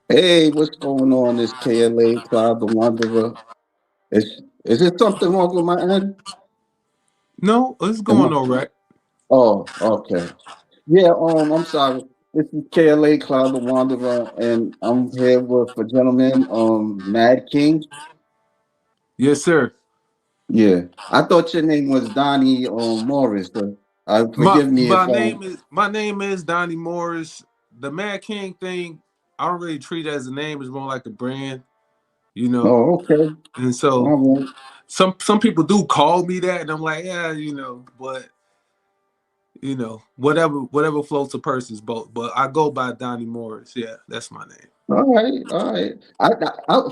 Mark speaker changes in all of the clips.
Speaker 1: Hey, what's going on? This KLA Cloud the Wanderer. Is it something wrong with my end?
Speaker 2: No, it's
Speaker 1: Am I?
Speaker 2: going all right.
Speaker 1: Oh, okay. Yeah. I'm sorry. This is KLA Cloud the Wanderer, and I'm here with a gentleman, Mad King.
Speaker 2: Yes, sir.
Speaker 1: Yeah. I thought your name was Donny Morris.
Speaker 2: My
Speaker 1: Forgive me if
Speaker 2: my name is my name is Donny Morris. The Mad King thing, I don't really treat it as a name. It's more like a brand, you know.
Speaker 1: Oh, okay.
Speaker 2: And so
Speaker 1: All right.
Speaker 2: some people do call me that, and I'm like, yeah, but whatever floats a person's boat. But I go by Donny Morris. Yeah, that's my name.
Speaker 1: All right, all right.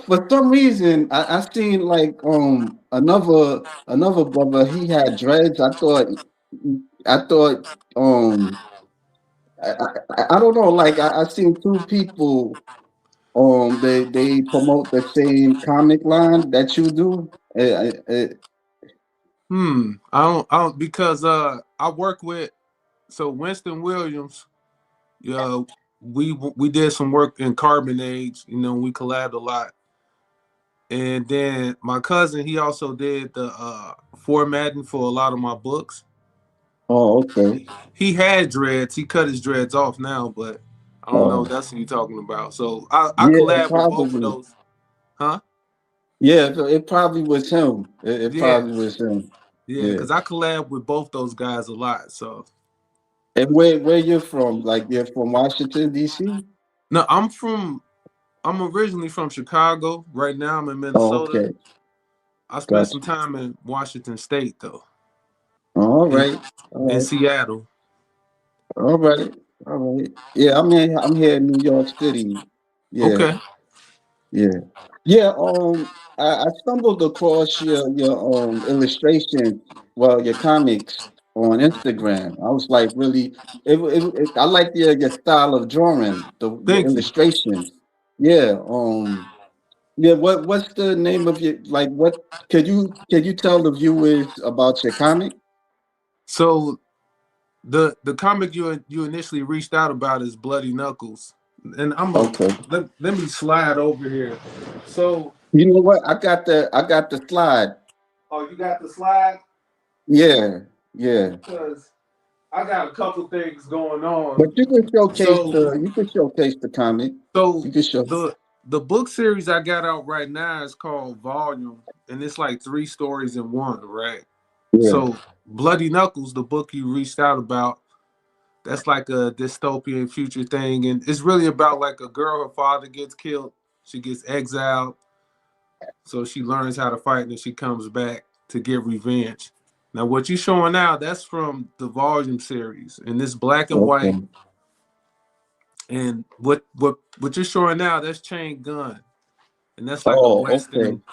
Speaker 1: For some reason I seen like another brother. He had dreads. I thought I don't know. Like I seen two people. They promote the same comic line that you do.
Speaker 2: I don't because I work with so Winston Williams. Yeah, we did some work in Carbon Age. We collabed a lot. And then my cousin, he also did the formatting for a lot of my books.
Speaker 1: Oh, okay.
Speaker 2: He had dreads. He cut his dreads off now, but I don't know.
Speaker 1: Oh,
Speaker 2: That's what you're talking about. So I
Speaker 1: yeah,
Speaker 2: collab with both of
Speaker 1: probably.
Speaker 2: those, huh?
Speaker 1: Yeah, it probably was him. It
Speaker 2: Yeah,
Speaker 1: probably was him.
Speaker 2: yeah.
Speaker 1: Yeah.
Speaker 2: Because I collab with both those guys a lot. So
Speaker 1: And where you're from? Like you're from Washington D.C.?
Speaker 2: no, I'm originally from Chicago. Right now I'm in
Speaker 1: Oh,
Speaker 2: Minnesota.
Speaker 1: okay.
Speaker 2: I spent some
Speaker 1: Gotcha.
Speaker 2: time in Washington State though,
Speaker 1: All
Speaker 2: in,
Speaker 1: right.
Speaker 2: in
Speaker 1: All right.
Speaker 2: Seattle.
Speaker 1: All right. All right. Yeah, I'm here in New York City. Yeah,
Speaker 2: Okay.
Speaker 1: yeah. Yeah, I stumbled across your illustrations, well, your comics on Instagram. I was like really I like your style of drawing, the
Speaker 2: Thank you.
Speaker 1: illustrations. Yeah, yeah, what's the name of your like what could you tell the viewers about your comic?
Speaker 2: So the comic you initially reached out about is Bloody Knuckles, and
Speaker 1: Okay.
Speaker 2: let me slide over here. So
Speaker 1: You know what? I got the slide.
Speaker 2: oh, you got the slide
Speaker 1: Yeah, yeah.
Speaker 2: because I got a couple things going on.
Speaker 1: But you can showcase
Speaker 2: So
Speaker 1: the comic.
Speaker 2: so
Speaker 1: You can show.
Speaker 2: the book series I got out right now is called Volume, and it's like three stories in one, right?
Speaker 1: Yeah.
Speaker 2: So Bloody Knuckles, the book you reached out about, that's like a dystopian future thing, and it's really about like a girl. Her father gets killed, she gets exiled, so she learns how to fight, and then she comes back to get revenge. Now, what you're showing now, that's from the Volume series, and it's black and white.
Speaker 1: Okay.
Speaker 2: And what you're showing now, that's Chain Gun, and that's like a
Speaker 1: Oh, okay.
Speaker 2: Western,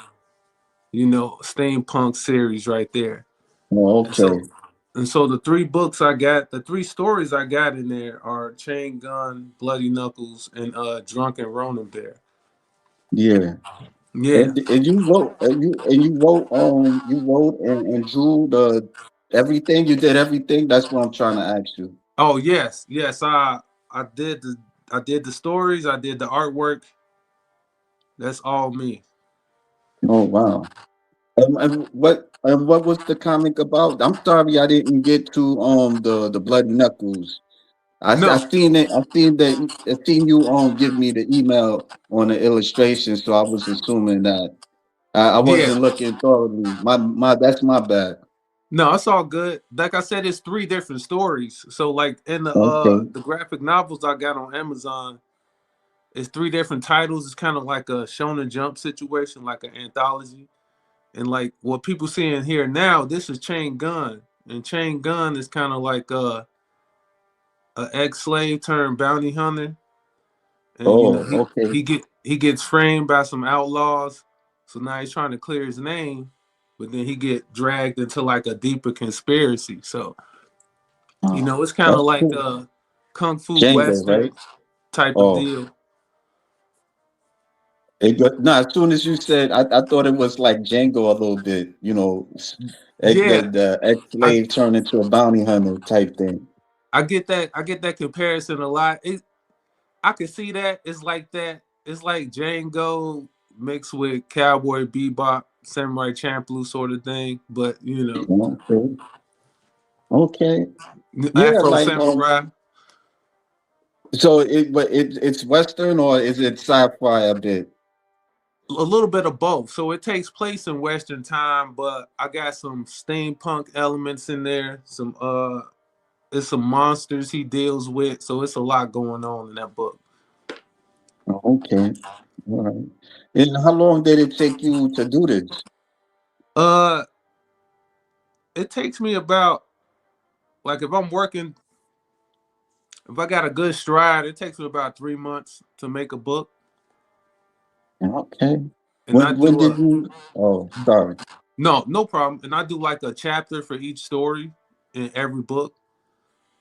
Speaker 2: steampunk series right there.
Speaker 1: Oh,
Speaker 2: And so
Speaker 1: okay.
Speaker 2: and so the three books I got, the three stories I got in there are Chain Gun, Bloody Knuckles, and Drunken Ronin Bear.
Speaker 1: Yeah.
Speaker 2: Yeah.
Speaker 1: And you wrote and drew the everything. You did everything. That's what I'm trying to ask you.
Speaker 2: Oh yes, yes. I did the stories. I did the artwork. That's all me.
Speaker 1: Oh wow. And what was the comic about? I'm sorry I didn't get to the Bloody Knuckles. I
Speaker 2: No.
Speaker 1: seen it. I seen you give me the email on the illustration, so I was assuming that I
Speaker 2: Yeah.
Speaker 1: wasn't looking thoroughly. My that's my bad.
Speaker 2: No, it's all good. Like I said, it's three different stories. So like in
Speaker 1: Okay.
Speaker 2: the graphic novels I got on Amazon, it's three different titles. It's kind of like a Shonen Jump situation, like an anthology. And like what people seeing here now, this is Chain Gun, and Chain Gun is kind of like a ex-slave turned bounty hunter, and
Speaker 1: Oh,
Speaker 2: he
Speaker 1: okay.
Speaker 2: he get he gets framed by some outlaws, so now he's trying to clear his name, but then he get dragged into like a deeper conspiracy. So it's kind of
Speaker 1: That's
Speaker 2: like
Speaker 1: cool.
Speaker 2: a kung fu
Speaker 1: Django,
Speaker 2: western
Speaker 1: right?
Speaker 2: type of
Speaker 1: Oh,
Speaker 2: deal.
Speaker 1: no. As soon as you said, I thought it was like Django a little bit.
Speaker 2: Yeah,
Speaker 1: The
Speaker 2: I
Speaker 1: ex-slave turned into a bounty hunter type thing.
Speaker 2: I get that comparison a lot. I can see that it's like that, it's like Django mixed with Cowboy Bebop, Samurai Champloo sort of thing, but
Speaker 1: Okay. Okay. Yeah,
Speaker 2: Afro
Speaker 1: like
Speaker 2: Samurai.
Speaker 1: so it's Western or is it sci-fi a bit?
Speaker 2: A little bit of both. So it takes place in Western time, but I got some steampunk elements in there. It's some monsters he deals with, so it's a lot going on in that book.
Speaker 1: Oh, okay. All right. And how long did it take you to do this?
Speaker 2: Uh, it takes me about like if I'm working, if I got a good stride, it takes me about 3 months to make a book,
Speaker 1: Okay.
Speaker 2: and I
Speaker 1: When
Speaker 2: do
Speaker 1: did
Speaker 2: a
Speaker 1: you? Oh, sorry.
Speaker 2: no problem, and I do like a chapter for each story in every book.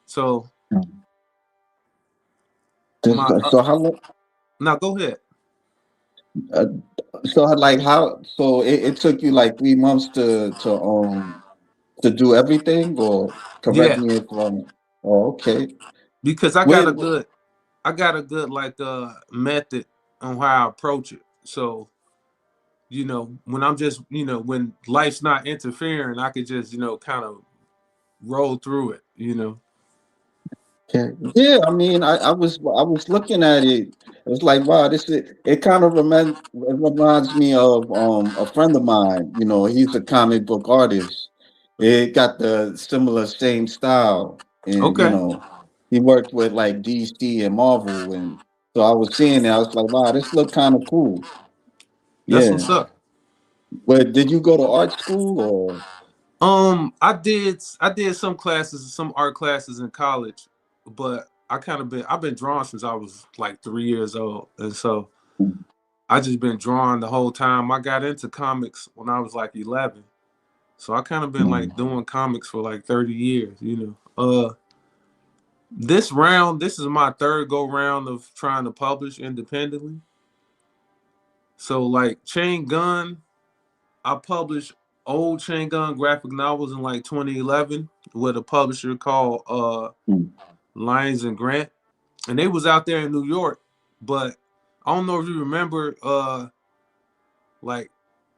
Speaker 2: So my
Speaker 1: So how long?
Speaker 2: now go ahead.
Speaker 1: Uh, so like how? So it took you like 3 months to do everything, or correct
Speaker 2: Yeah,
Speaker 1: me if I'm. Oh, okay.
Speaker 2: because
Speaker 1: Wait.
Speaker 2: I got a good like method on how I approach it. So when I'm just when life's not interfering, I could just kind of roll through it.
Speaker 1: Okay. Yeah, I mean, I was looking at it. It was like, wow, this is it. Kind of reminds me of a friend of mine. He's a comic book artist. It got the similar same style, and
Speaker 2: Okay,
Speaker 1: he worked with like DC and Marvel, and so I was seeing it. I was like, wow, this look kind of cool.
Speaker 2: that's
Speaker 1: Yeah.
Speaker 2: what's up.
Speaker 1: But did you go to art school or?
Speaker 2: I did some classes, some art classes in college, but I've been drawing since I was like 3 years old, and so I just been drawing the whole time. I got into comics when I was like 11, so I kind of been like
Speaker 1: Mm.
Speaker 2: doing comics for like 30 years. This is my third go round of trying to publish independently. So like Chain Gun, I published old Chain Gun graphic novels in like 2011 with a publisher called
Speaker 1: Mm.
Speaker 2: Lyons and Grant, and they was out there in New York. But I don't know if you remember, like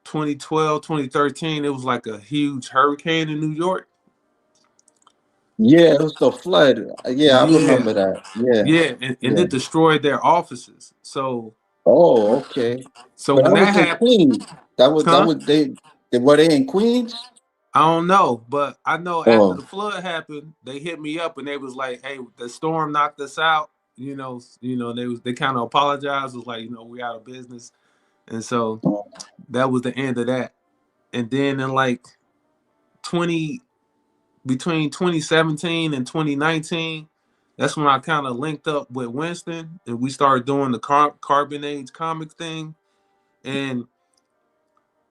Speaker 2: 2012, 2013, it was like a huge hurricane in New York.
Speaker 1: Yeah, it was the flood. Yeah, I
Speaker 2: Yeah,
Speaker 1: remember that. Yeah,
Speaker 2: yeah, and
Speaker 1: yeah.
Speaker 2: it destroyed their offices.
Speaker 1: Oh, okay.
Speaker 2: So
Speaker 1: But
Speaker 2: when
Speaker 1: that
Speaker 2: that
Speaker 1: was in
Speaker 2: happened,
Speaker 1: Queens. That
Speaker 2: huh?
Speaker 1: was they were they in Queens?
Speaker 2: I don't know, but I know after
Speaker 1: Oh,
Speaker 2: the flood happened, they hit me up and they was like, "Hey, the storm knocked us out." They kind of apologized. Was like, we out of business, and so
Speaker 1: oh,
Speaker 2: that was the end of that. And then in like 20 between 2017 and 2019, that's when I kind of linked up with Winston and we started doing the Carbon Age comic thing. And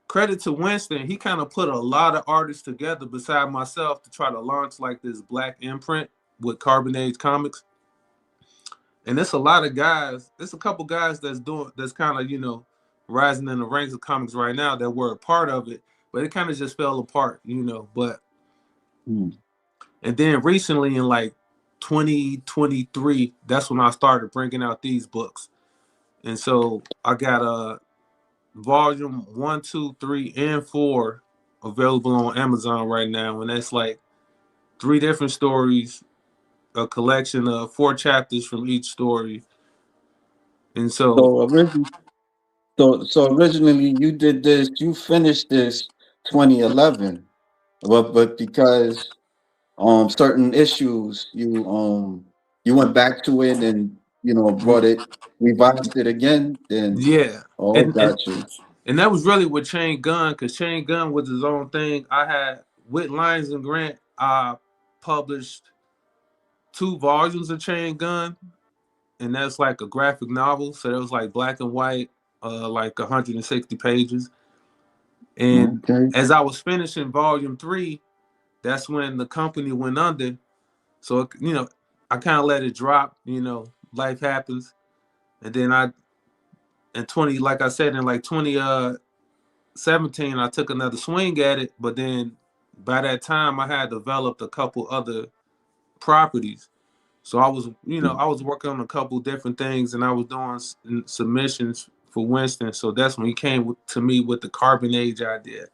Speaker 2: credit to Winston, he kind of put a lot of artists together beside myself to try to launch like this black imprint with Carbon Age Comics. And it's a lot of guys. It's a couple guys that's kind of rising in the ranks of comics right now that were a part of it, but it kind of just fell apart. But
Speaker 1: mm.
Speaker 2: and then recently in like 2023, that's when I started bringing out these books. And so I got a volume one, two, three, and four available on Amazon right now, and that's like three different stories, a collection of four chapters from each story. And so,
Speaker 1: So originally, so originally you did this, you finished this 2011, but because certain issues you went back to it and brought it revised it again, then
Speaker 2: yeah,
Speaker 1: oh,
Speaker 2: and and
Speaker 1: got you.
Speaker 2: and that was really with Chain Gun, because Chain Gun was his own thing. I had with Lyons and Grant, I published two volumes of Chain Gun, and that's like a graphic novel. So that was like black and white, like 160 pages. And
Speaker 1: Okay.
Speaker 2: as I was finishing volume three, that's when the company went under. So I kind of let it drop. Life happens, and then in 20, like I said, in like 2017, I took another swing at it. But then by that time, I had developed a couple other properties. So I was, I was working on a couple different things, and I was doing submissions for Winston. So that's when he came to me with the Carbon Age idea.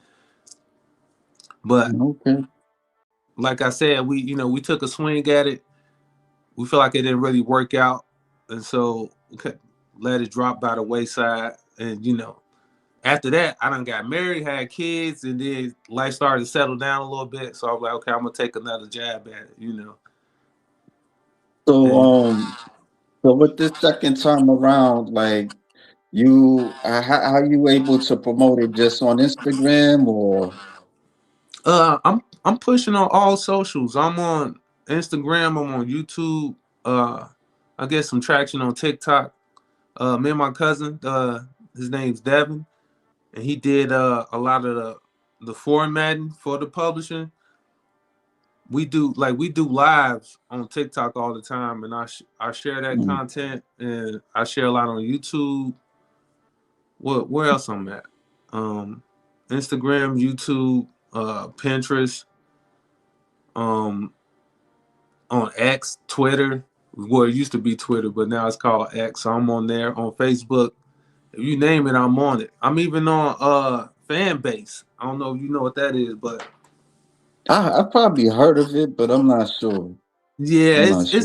Speaker 2: But
Speaker 1: Okay.
Speaker 2: like I said, we took a swing at it. We feel like it didn't really work out, and so we let it drop by the wayside. And after that, I done got married, had kids, and then life started to settle down a little bit. So I was like, okay, I'm gonna take another jab at it.
Speaker 1: So
Speaker 2: And
Speaker 1: so with this second time around, like you, how you able to promote it just on Instagram or?
Speaker 2: I'm pushing on all socials. I'm on Instagram. I'm on YouTube. I get some traction on TikTok. Me and my cousin, his name's Devin, and he did a lot of the formatting for the publishing. We do lives on TikTok all the time, and I share that
Speaker 1: Mm,
Speaker 2: content, and I share a lot on YouTube. Where else I'm at? Um, Instagram, YouTube, Pinterest, um, on X, Twitter. Well, it used to be Twitter, but now it's called X. So I'm on there. On Facebook, if you name it, I'm on it. I'm even on fan base. I don't know if you know what that is, but
Speaker 1: I probably heard of it, but I'm not sure.
Speaker 2: yeah,
Speaker 1: I'm
Speaker 2: it's
Speaker 1: not sure.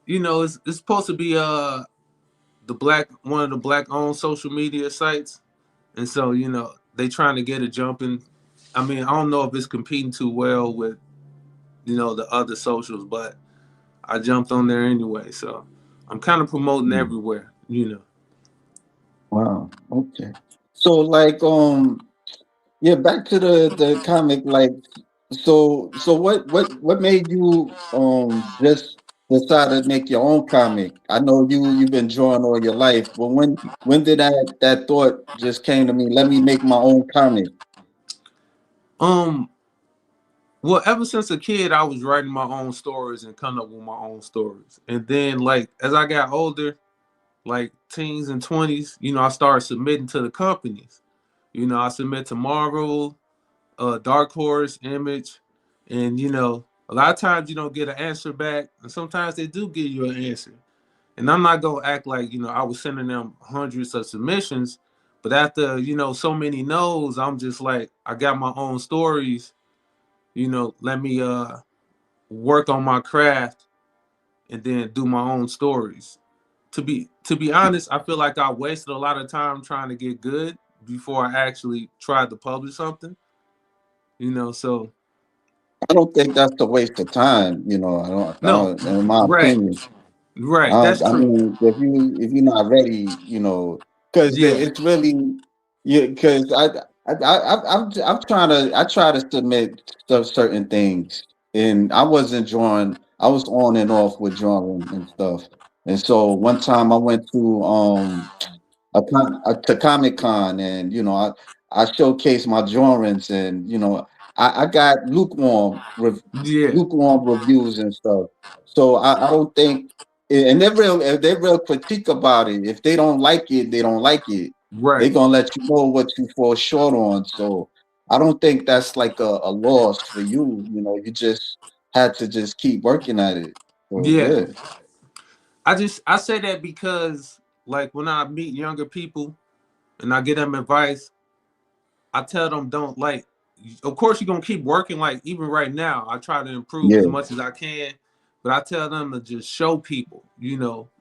Speaker 2: it's it's supposed to be one of the black owned social media sites, and so they trying to get it jumping. I mean, I don't know if it's competing too well with the other socials, but I jumped on there anyway. So I'm kind of promoting
Speaker 1: Mm,
Speaker 2: everywhere.
Speaker 1: wow. Okay. So like yeah, back to the comic. Like, so what made you just decide to make your own comic? I know you've been drawing all your life, but when did that thought just came to me? Let me make my own comic.
Speaker 2: Um, well, ever since a kid, I was writing my own stories and coming up with my own stories, and then like as I got older, like teens and 20s, I started submitting to the companies. I submit to Marvel, Dark Horse, Image, and a lot of times you don't get an answer back, and sometimes they do give you an answer. And I'm not gonna act like I was sending them hundreds of submissions, but after so many no's, I'm just like I got my own stories. Let me work on my craft and then do my own stories. To be honest, I feel like I wasted a lot of time trying to get good before I actually tried to publish something. So
Speaker 1: I don't think that's a waste of time.
Speaker 2: no,
Speaker 1: In my
Speaker 2: right,
Speaker 1: opinion.
Speaker 2: right, that's
Speaker 1: I
Speaker 2: true.
Speaker 1: mean, if you're not ready, because
Speaker 2: Yeah,
Speaker 1: it's really, yeah. Because I'm trying to I try to submit certain things, and I wasn't drawing. I was on and off with drawing and stuff. And so one time I went to Comic Con, and I showcased my drawings, and I got
Speaker 2: yeah,
Speaker 1: lukewarm reviews and stuff. So I don't think, and they're real critique about it. If they don't like it, they don't like it. They're
Speaker 2: right,
Speaker 1: gonna let you know what you fall short on. So I don't think that's like a loss for you. You just had to just keep working at it. So
Speaker 2: yeah.
Speaker 1: yeah,
Speaker 2: I say that because like when I meet younger people and I get them advice, I tell them don't like. Of course, you're gonna keep working. Like even right now, I try to improve as
Speaker 1: yeah,
Speaker 2: much as I can, but I tell them to just show people.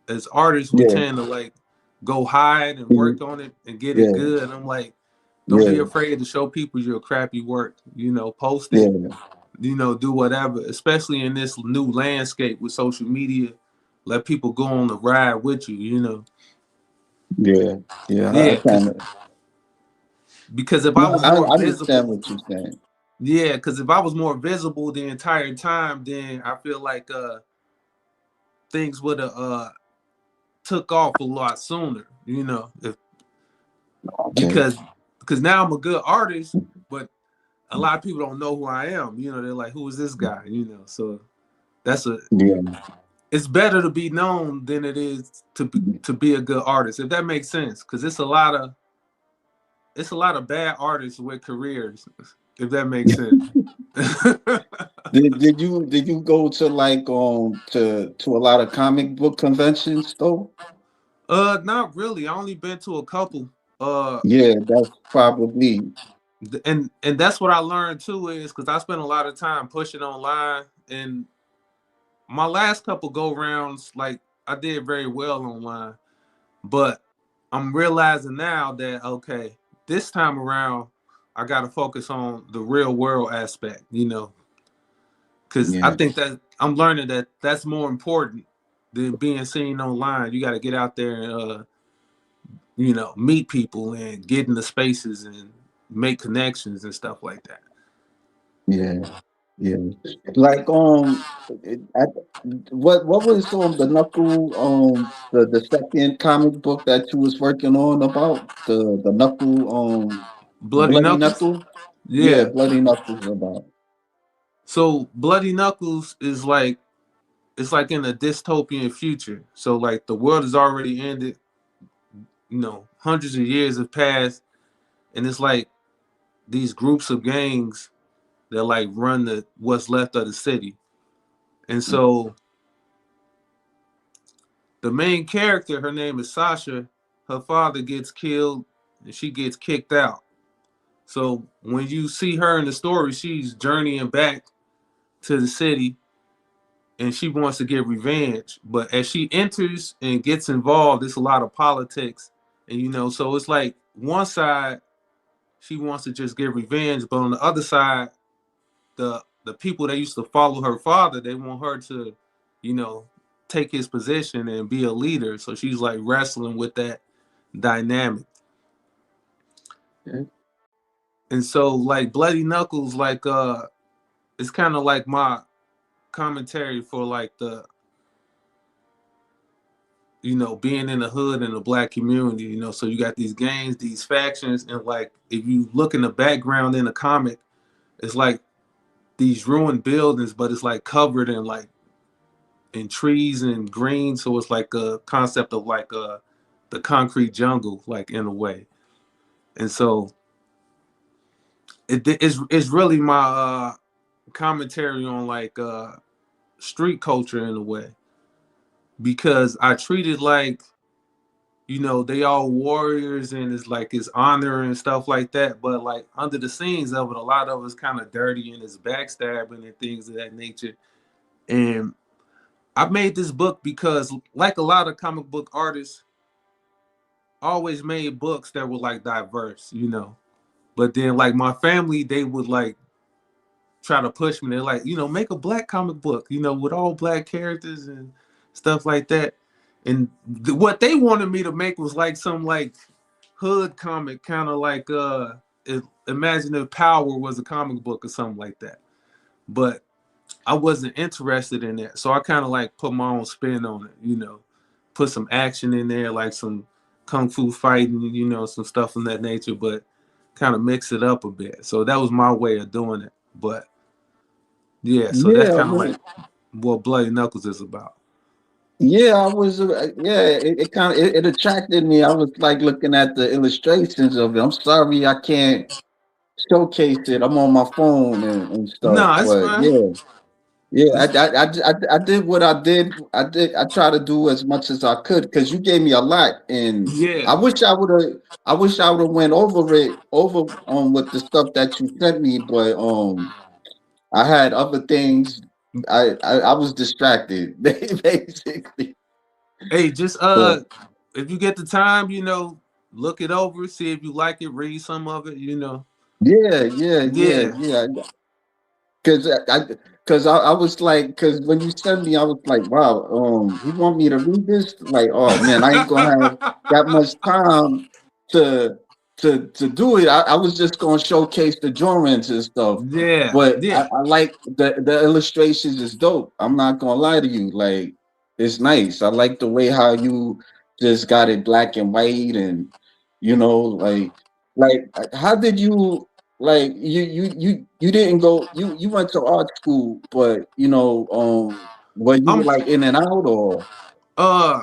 Speaker 2: As artists, we
Speaker 1: yeah,
Speaker 2: tend to like go hide and
Speaker 1: mhm,
Speaker 2: work on it and get it
Speaker 1: yeah,
Speaker 2: good. And I'm like, don't be
Speaker 1: yeah,
Speaker 2: afraid to show people your crappy work. Post it.
Speaker 1: yeah,
Speaker 2: Do whatever. Especially in this new landscape with social media, let people go on the ride with you.
Speaker 1: yeah, yeah. I
Speaker 2: Yeah,
Speaker 1: kind of.
Speaker 2: because if I
Speaker 1: No,
Speaker 2: was
Speaker 1: I
Speaker 2: more
Speaker 1: understand
Speaker 2: visible,
Speaker 1: what you're saying.
Speaker 2: yeah, because if I was more visible the entire time, then I feel like things would have took off a lot sooner. If
Speaker 1: Okay.
Speaker 2: because now I'm a good artist, but a lot of people don't know who I am. They're like, who is this guy? So that's a
Speaker 1: Yeah.
Speaker 2: it's better to be known than it is to be a good artist, if that makes sense. Because it's a lot of bad artists with careers, if that makes sense.
Speaker 1: Did you go to like to a lot of comic book conventions though?
Speaker 2: Not really. I only been to a couple. Uh,
Speaker 1: Yeah, that's probably
Speaker 2: and that's what I learned too is because I spent a lot of time pushing online, and my last couple go rounds, like I did very well online, but I'm realizing now that okay, this time around, I got to focus on the real world aspect, because I
Speaker 1: yeah,
Speaker 2: think that I'm learning that that's more important than being seen online. You got to get out there and meet people and get into spaces and make connections and stuff like that.
Speaker 1: yeah, yeah. Like I, what was the Knuckle the second comic book that you was working on about the Knuckle the
Speaker 2: Bloody
Speaker 1: Bloody
Speaker 2: Knuckles,
Speaker 1: Knuckle? Yeah,
Speaker 2: yeah.
Speaker 1: Bloody Knuckles about.
Speaker 2: So Bloody Knuckles is like it's like in a dystopian future. So like the world has already ended. Hundreds of years have passed, and it's like these groups of gangs that like run the what's left of the city. And so the main character, her name is Sasha. Her father gets killed, and she gets kicked out. So when you see her in the story, she's journeying back to the city, and she wants to get revenge. But as she enters and gets involved, there's a lot of politics, and so it's like one side she wants to just get revenge, but on the other side, the people that used to follow her father, they want her to, you know, take his position and be a leader. So she's like wrestling with that dynamic.
Speaker 1: Okay.
Speaker 2: And so like Bloody Knuckles, like it's kind of like my commentary for like the being in the hood and the black community, so you got these gangs, these factions, and like if you look in the background in the comic, it's like these ruined buildings, but it's like covered in like in trees and green, so it's like a concept of like the concrete jungle, like in a way. And so it's really my commentary on like street culture in a way, because I treat it like they all warriors and it's like it's honor and stuff like that. But like under the scenes of it, a lot of it's kind of dirty and it's backstabbing and things of that nature. And I made this book because, like a lot of comic book artists, always made books that were like diverse. But then like my family, they would like try to push me. They're like, make a black comic book, with all black characters and stuff like that. And what they wanted me to make was like some like hood comic, kind of like imagine if Power was a comic book or something like that. But I wasn't interested in that, so I kind of like put my own spin on it. Put some action in there, like some kung fu fighting, some stuff of that nature, but kind of mix it up a bit. So that was my way of doing it. But yeah, so that's
Speaker 1: Yeah, I
Speaker 2: kind of
Speaker 1: mean,
Speaker 2: like what Bloody Knuckles is about.
Speaker 1: yeah, I was. Yeah, it kind of it attracted me. I was like looking at the illustrations of it. I'm sorry, I can't showcase it. I'm on my phone and stuff.
Speaker 2: No, it's
Speaker 1: But
Speaker 2: fine.
Speaker 1: yeah, yeah,
Speaker 2: It's
Speaker 1: I did what I did. I try to do as much as I could because you gave me a lot, and
Speaker 2: yeah,
Speaker 1: I wish I would have. I wish I would have went over it over with the stuff that you sent me, but I had other things. I was distracted basically.
Speaker 2: hey, just
Speaker 1: But
Speaker 2: if you get the time, look it over, see if you like it, read some of it.
Speaker 1: yeah, yeah, yeah,
Speaker 2: Yeah,
Speaker 1: yeah. Cause I was like, cause when you sent me, I was like, wow, he want me to read this? Like, oh man, I ain't gonna have that much time to to do it. I was just gonna showcase the drawings and stuff.
Speaker 2: yeah,
Speaker 1: But
Speaker 2: yeah.
Speaker 1: I like the illustrations is dope. I'm not gonna lie to you. Like, it's nice. I like the way how you just got it black and white and like how did you like you didn't go you went to art school, but were you
Speaker 2: I'm
Speaker 1: like in and out or
Speaker 2: uh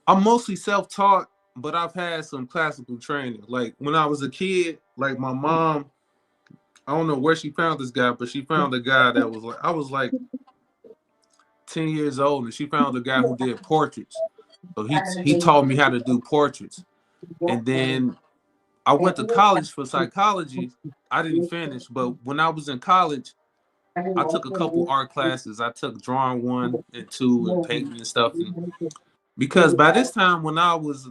Speaker 2: I'm mostly self-taught, but I've had some classical training. Like when I was a kid, like my mom, I don't know where she found this guy, but she found a guy that was like I was like 10 years old, and she found a guy who did portraits. So he taught me how to do portraits, and then I went to college for psychology. I didn't finish, but when I was in college, I took a couple art classes. I took drawing 1 and 2 and painting and stuff. And because by this time, when I was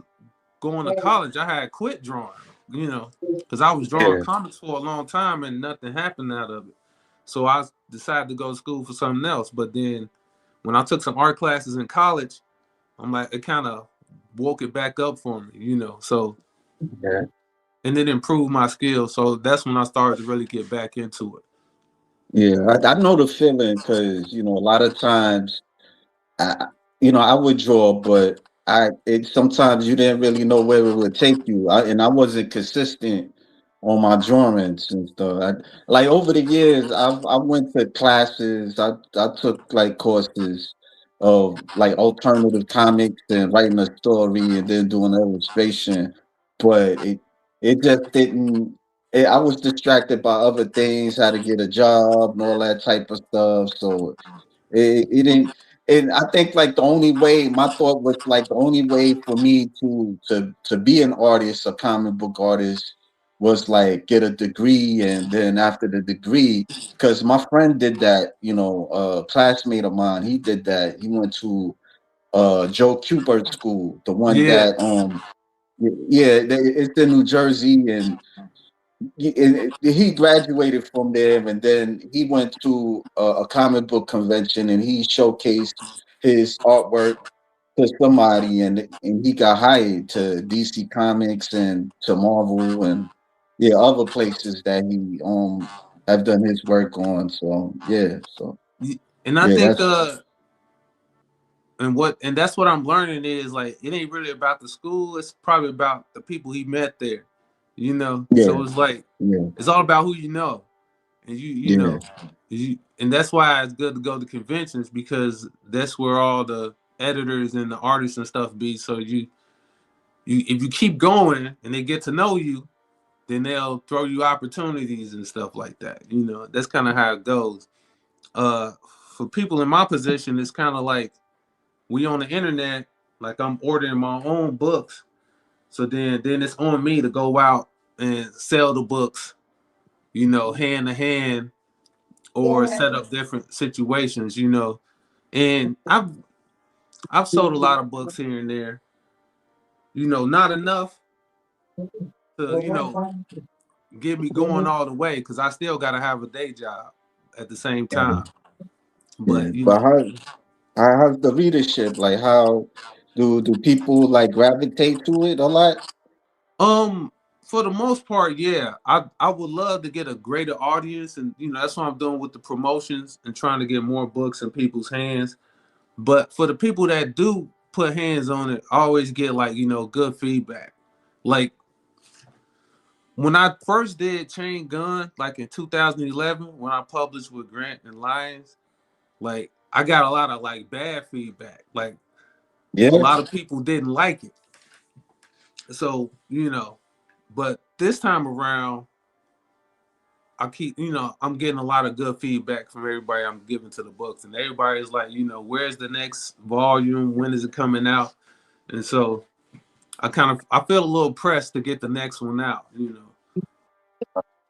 Speaker 2: going to college, I had quit drawing, because I was drawing
Speaker 1: Yeah,
Speaker 2: comics for a long time and nothing happened out of it. So I decided to go to school for something else. But then when I took some art classes in college, I'm like, it kind of woke it back up for me. So,
Speaker 1: yeah,
Speaker 2: and it improved my skills. So that's when I started to really get back into it.
Speaker 1: yeah. I know the feeling because a lot of times I would draw, but it sometimes you didn't really know where it would take you. And I wasn't consistent on my drawings and stuff. Like over the years, I went to classes. I took like courses of like alternative comics and writing a story and then doing illustration, but it just didn't. I was distracted by other things, how to get a job and all that type of stuff. So it didn't, and I think like the only way my thought was like the only way for me to be an artist, a comic book artist, was like get a degree, and then after the degree, because my friend did that, a classmate of mine, he did that. He went to Joe Kubert School, the one
Speaker 2: Yeah.
Speaker 1: that yeah, it's in New Jersey, and he graduated from there, and then he went to a comic book convention, and he showcased his artwork to somebody, and he got hired to DC Comics and to Marvel and yeah, other places that he have done his work on. So yeah, so
Speaker 2: And I
Speaker 1: yeah,
Speaker 2: think
Speaker 1: that's
Speaker 2: and that's what I'm learning is like it ain't really about the school, it's probably about the people he met there.
Speaker 1: yeah,
Speaker 2: So it's like
Speaker 1: yeah,
Speaker 2: it's all about who you know. And
Speaker 1: yeah,
Speaker 2: and that's why it's good to go to conventions, because that's where all the editors and the artists and stuff be. So you if you keep going and they get to know you, then they'll throw you opportunities and stuff like that. That's kind of how it goes. uh for people in my position, it's kind of like we on the internet, like I'm ordering my own books. So then it's on me to go out and sell the books, hand to hand, or set up different situations. And I've sold a lot of books here and there. Not enough to, get me going all the way, because I still gotta have a day job at the same
Speaker 1: yeah,
Speaker 2: time.
Speaker 1: yeah.
Speaker 2: But
Speaker 1: But how's the readership? Like, how do people like gravitate to it a lot?
Speaker 2: Um, for the most part, yeah. I would love to get a greater audience, and that's what I'm doing with the promotions and trying to get more books in people's hands. But for the people that do put hands on it, I always get like good feedback. Like when I first did Chain Gun, like in 2011, when I published with Grant and Lyons, like I got a lot of like bad feedback. Like a
Speaker 1: Yeah.
Speaker 2: lot of people didn't like it. So but this time around, I'm getting a lot of good feedback from everybody I'm giving to the books, and everybody's like, where's the next volume? When is it coming out? And so I feel a little pressed to get the next one out.
Speaker 1: And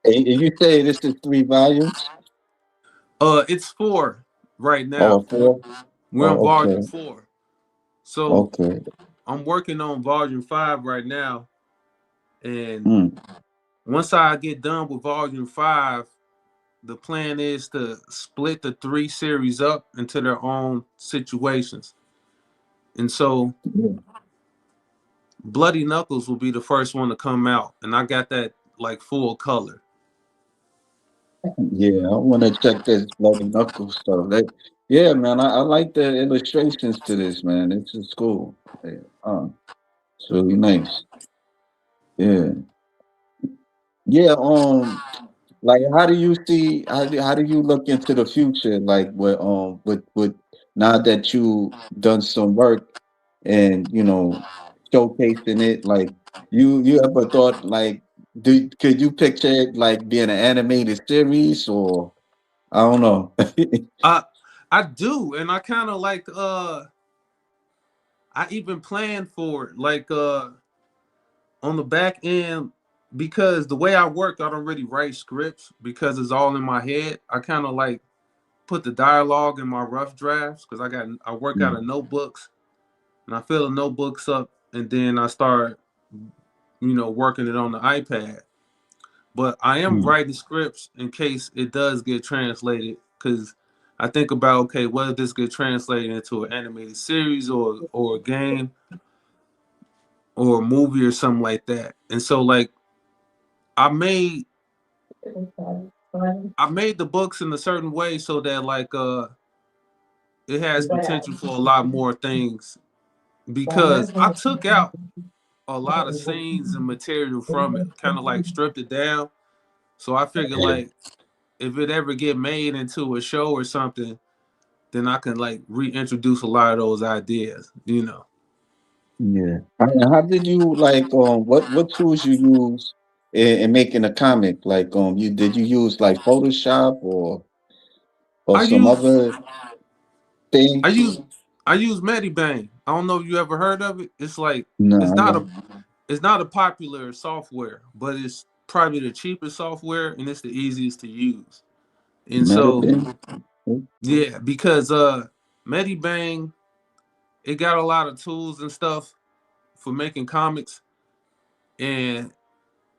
Speaker 1: you say this is 3 volumes?
Speaker 2: It's 4 right
Speaker 1: Oh,
Speaker 2: now. We're,
Speaker 1: 4?
Speaker 2: we're on
Speaker 1: Oh,
Speaker 2: volume
Speaker 1: okay.
Speaker 2: 4. So
Speaker 1: Okay.
Speaker 2: I'm working on volume 5 right now, and
Speaker 1: Mm.
Speaker 2: once I get done with volume 5, the plan is to split the 3 series up into their own situations. And so
Speaker 1: Yeah.
Speaker 2: Bloody Knuckles will be the first one to come out, and I got that like full color.
Speaker 1: Yeah, I want to check this Bloody Knuckles stuff. Yeah, man, I like the illustrations to this, man. This is cool. Yeah, it's really nice. Yeah. Yeah, like how do you see how do you look into the future, like with now that you done some work and showcasing it, like you ever thought like could you picture it like being an animated series or I don't know.
Speaker 2: I I do, and I kind of like I even planned for it, like on the back end, because the way I work, I don't really write scripts because it's all in my head. I kind of like put the dialogue in my rough drafts because I work out of
Speaker 1: Mm,
Speaker 2: notebooks, and I fill the notebooks up, and then I start working it on the iPad. But I am
Speaker 1: mm,
Speaker 2: writing scripts in case it does get translated because I think about, okay, whether this get translated into an animated series or a game or a movie or something like that. And so like I made I made the books in a certain way so that like it has potential for a lot more things because I took out a lot of scenes and material from it, kind of like stripped it down. So I figured
Speaker 1: yeah,
Speaker 2: like if it ever get made into a show or something, then I can like reintroduce a lot of those ideas.
Speaker 1: yeah. How did you like what tools you use in making a comic? Like you use like Photoshop or
Speaker 2: I
Speaker 1: some
Speaker 2: use
Speaker 1: other
Speaker 2: I
Speaker 1: thing?
Speaker 2: use I use Medibang. I don't know if you ever heard of it. It's like
Speaker 1: No,
Speaker 2: it's
Speaker 1: I
Speaker 2: not a
Speaker 1: don't.
Speaker 2: it's not a popular software, but it's probably the cheapest software and it's the easiest to use. And so
Speaker 1: Medicine?
Speaker 2: yeah, because Medibang, it got a lot of tools and stuff for making comics, and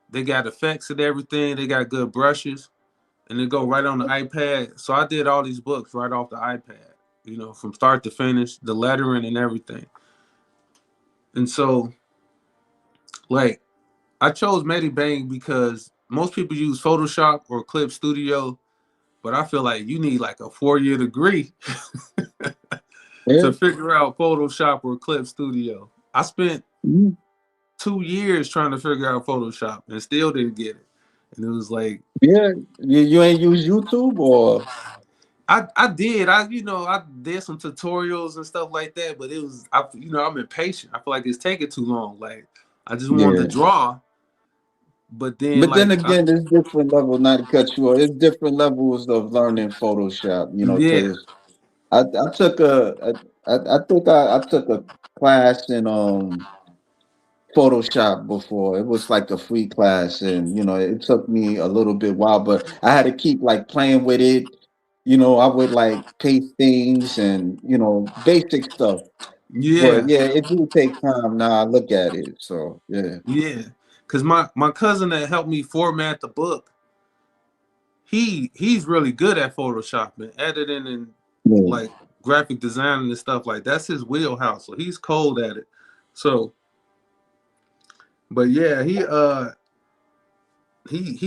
Speaker 2: they got effects and everything. They got good brushes, and they go right on the iPad. So I did all these books right off the iPad, from start to finish, the lettering and everything. And so, like, I chose Medibang because most people use Photoshop or Clip Studio, but I feel like you need like a 4-year degree
Speaker 1: Yeah.
Speaker 2: to figure out Photoshop or Clip Studio. I spent
Speaker 1: Mm,
Speaker 2: 2 years trying to figure out Photoshop and still didn't get it. And it was like
Speaker 1: yeah. You ain't use YouTube or
Speaker 2: I did. I did some tutorials and stuff like that, but I'm impatient. I feel like it's taking too long. Like I just wanted to
Speaker 1: yeah.
Speaker 2: draw, but then
Speaker 1: But then
Speaker 2: like
Speaker 1: again, there's different levels, not to cut you off, there's different levels of learning Photoshop,
Speaker 2: yeah,
Speaker 1: because I took I think I took a class in Photoshop before. It was like a free class, and it took me a little bit while, but I had to keep like playing with it. I would like paste things and basic stuff. But
Speaker 2: yeah,
Speaker 1: yeah, it do take time now I look at it. So yeah.
Speaker 2: yeah. Cause my cousin that helped me format the book, he's really good at Photoshop and editing and
Speaker 1: Yeah.
Speaker 2: like graphic design and stuff like that's his wheelhouse. So he's cold at it. So, but yeah, he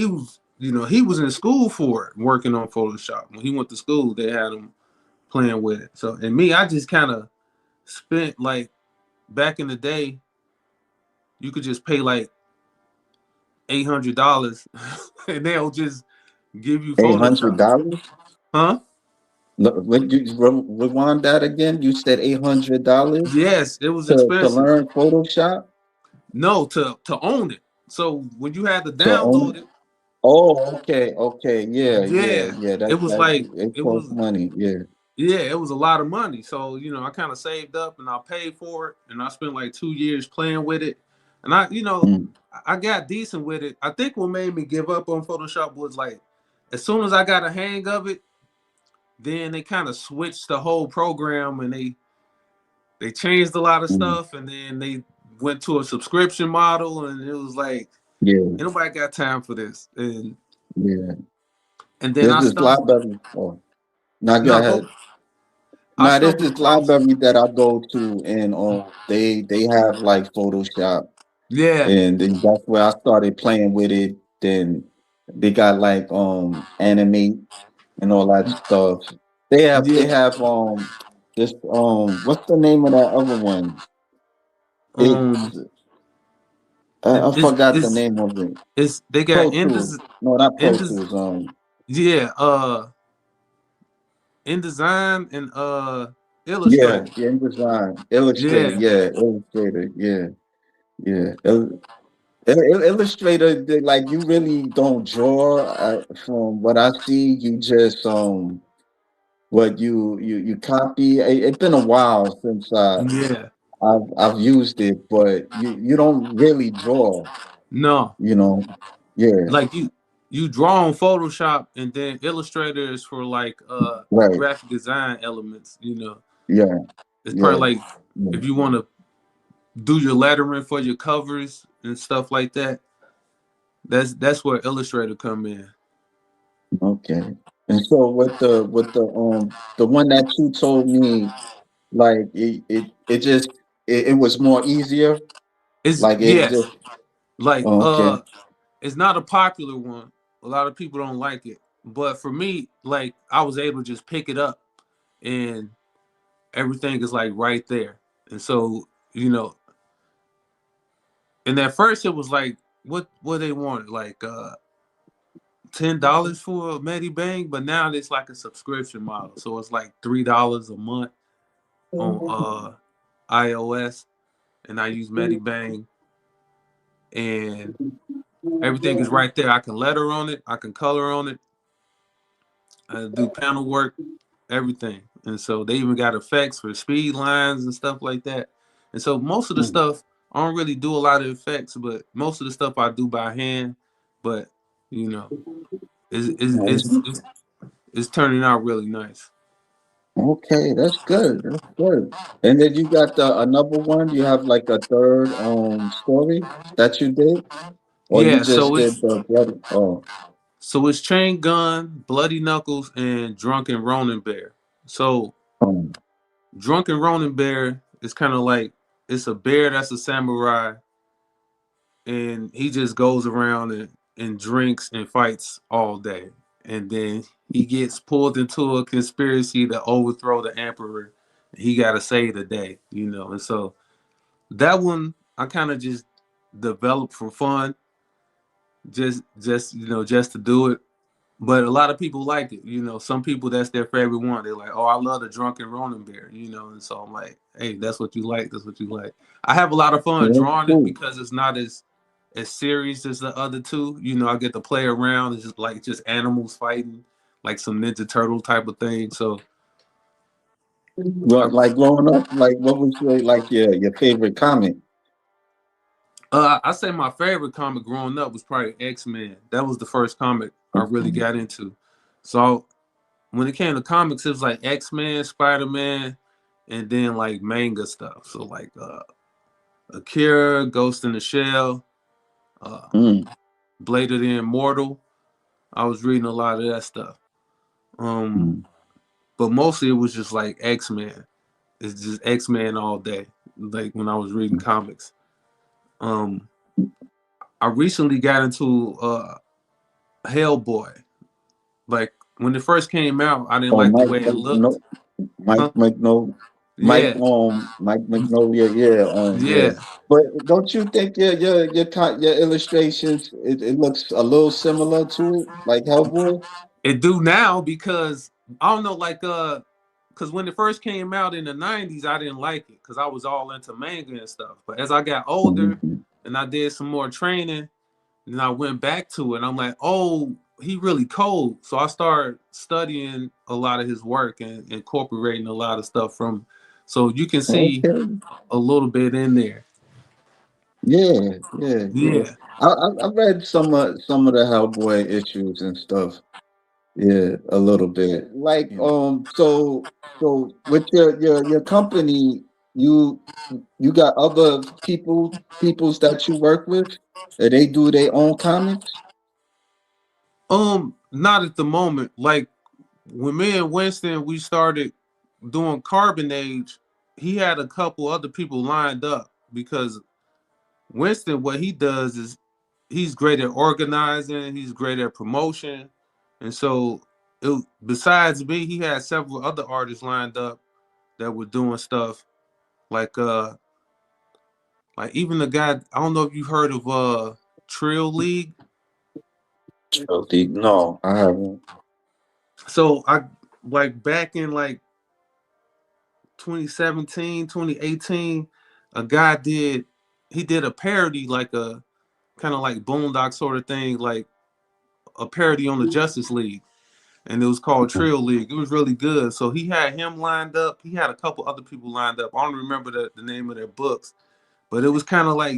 Speaker 2: was he was in school for it, working on Photoshop. When he went to school, they had him playing with it. So and me, I just kind of spent like back in the day, you could just pay like $800 and they'll just give you
Speaker 1: eight hundred
Speaker 2: Photoshop.
Speaker 1: dollars.
Speaker 2: Huh?
Speaker 1: What you rewind that again? You said $800
Speaker 2: Yes, it was
Speaker 1: to
Speaker 2: expensive.
Speaker 1: learn Photoshop
Speaker 2: No, to own it. So when you had to
Speaker 1: to own
Speaker 2: download
Speaker 1: it.
Speaker 2: it,
Speaker 1: Oh, okay, okay, yeah, yeah,
Speaker 2: yeah,
Speaker 1: yeah.
Speaker 2: it
Speaker 1: That
Speaker 2: was
Speaker 1: that
Speaker 2: like
Speaker 1: it
Speaker 2: it
Speaker 1: costs
Speaker 2: was
Speaker 1: money. Yeah.
Speaker 2: yeah, it was a lot of money. So, I kind of saved up and I paid for it. And I spent like 2 years playing with it. And
Speaker 1: Mm,
Speaker 2: I got decent with it. I think what made me give up on Photoshop was like, as soon as I got a hang of it, then they kind of switched the whole program and they changed a lot of
Speaker 1: mm,
Speaker 2: stuff. And then they went to a subscription model. And it was like,
Speaker 1: yeah,
Speaker 2: ain't nobody got time for this.
Speaker 1: yeah.
Speaker 2: And then
Speaker 1: There's
Speaker 2: I
Speaker 1: this
Speaker 2: stumbled.
Speaker 1: library. Oh, now go
Speaker 2: No, go.
Speaker 1: ahead.
Speaker 2: I
Speaker 1: Now there's
Speaker 2: stumbled
Speaker 1: this
Speaker 2: across.
Speaker 1: library that I go to, and they have like Photoshop,
Speaker 2: Yeah,
Speaker 1: and then that's where I started playing with it. Then they got like animate and all that stuff. They
Speaker 2: yeah.
Speaker 1: have this what's the name of that other one?
Speaker 2: Um,
Speaker 1: It's I forgot the
Speaker 2: it's
Speaker 1: name of it.
Speaker 2: they got
Speaker 1: Pro Tools. No, not Pro Tools.
Speaker 2: yeah, InDesign and
Speaker 1: Yeah,
Speaker 2: Illustrator.
Speaker 1: InDesign, Illustrator.
Speaker 2: Yeah,
Speaker 1: Yeah, Illustrator. Yeah, yeah. Illustrator, like you really don't draw. From what I see, you just what you copy. It's been a while since
Speaker 2: Yeah.
Speaker 1: I've used it, but you don't really draw.
Speaker 2: No.
Speaker 1: You know, yeah,
Speaker 2: Like you draw on Photoshop, and then Illustrator is for like
Speaker 1: right,
Speaker 2: graphic design elements, you know.
Speaker 1: yeah,
Speaker 2: It's
Speaker 1: yeah,
Speaker 2: probably like
Speaker 1: yeah.
Speaker 2: if you want to do your lettering for your covers and stuff like that, that's where Illustrator come in.
Speaker 1: Okay. And so with the one that you told me, like it just it was more easier.
Speaker 2: It's
Speaker 1: Like it
Speaker 2: yes,
Speaker 1: just
Speaker 2: like
Speaker 1: oh, okay.
Speaker 2: it's not a popular one. A lot of people don't like it. But for me, like I was able to just pick it up and everything is like right there. And so, you know, and at first it was like what they wanted, like $10 for a Medibang, but now it's like a subscription model. So it's like $3 a month on iOS, and I use Medibang, and everything is right there. I can letter on it, I can color on it, I do panel work, everything. And so they even got effects for speed lines and stuff like that. And so most of the
Speaker 1: Mm,
Speaker 2: stuff I don't really do a lot of effects, but most of the stuff I do by hand. But you know, it's it's it's,
Speaker 1: nice.
Speaker 2: it's, it's turning out really nice.
Speaker 1: Okay, that's good. That's good. And then you got another one. You have like a third story that you did, or you
Speaker 2: Yeah,
Speaker 1: just did the bloody. Oh,
Speaker 2: so it's Chain Gun, Bloody Knuckles, and Drunken Ronin Bear. So
Speaker 1: um,
Speaker 2: Drunken Ronin Bear is kind of like it's a bear that's a samurai, and he just goes around and drinks and fights all day. And then he gets pulled into a conspiracy to overthrow the emperor. He got to save the day, you know. And so that one I kind of just developed for fun, just you know, just to do it. But a lot of people like it, you know. Some people that's their favorite one. They're like, "Oh, I love the Drunken Ronin Bear," you know. And so I'm like, "Hey, that's what you like. That's what you like." I have a lot of fun
Speaker 1: that's
Speaker 2: drawing it
Speaker 1: cool.
Speaker 2: because it's not as serious as the other two. You know, I get to play around. It's just like just animals fighting, like some Ninja Turtle type of thing. So,
Speaker 1: Well, like growing up, like what was your favorite comic?
Speaker 2: I say my favorite comic growing up was probably X-Men. That was the first comic I really
Speaker 1: Okay.
Speaker 2: got into. So when it came to comics, it was like X-Men, Spider-Man, and then like manga stuff. So like Akira, Ghost in the Shell, uh,
Speaker 1: Mm,
Speaker 2: Blade of the Immortal. I was reading a lot of that stuff. Um,
Speaker 1: mm,
Speaker 2: but mostly it was just like X-Men. It's just X-Men all day. Like when I was reading comics. Um, I recently got into Hellboy. Like when it first came out, I didn't
Speaker 1: oh,
Speaker 2: like the way it looked.
Speaker 1: Mike
Speaker 2: Huh?
Speaker 1: McNo,
Speaker 2: Yeah,
Speaker 1: Mike Magnolia, yeah, yeah.
Speaker 2: yeah.
Speaker 1: But don't you think your illustrations it looks a little similar to it, like Hellboy?
Speaker 2: It do now because I don't know, like because when it first came out in the '90s, I didn't like it because I was all into manga and stuff. But as I got older
Speaker 1: Mhm.
Speaker 2: and I did some more training, then I went back to it. And I'm like, oh, he really cold. So I started studying a lot of his work and incorporating a lot of stuff from. So you can see
Speaker 1: Okay,
Speaker 2: a little bit in there.
Speaker 1: yeah, yeah, yeah.
Speaker 2: Yeah,
Speaker 1: I read some of the Hellboy issues and stuff. Yeah, a little bit. Like,
Speaker 2: yeah.
Speaker 1: so with your company, you you got other peoples that you work with, and they do their own comics.
Speaker 2: Not at the moment. Like when me and Winston we started doing Carbon Age, he had a couple other people lined up because Winston, what he does is he's great at organizing, he's great at promotion, and so besides me, he had several other artists lined up that were doing stuff like even the guy I don't know if you've heard of Trill League.
Speaker 1: Guilty. No, I haven't.
Speaker 2: So I like back in like 2017, 2018, a guy did he did a parody like a kind of like Boondock sort of thing, like a parody on the Justice League, and it was called Trill League. It was really good. So he had him lined up. He had a couple other people lined up. I don't remember the name of their books, but it was kind of like,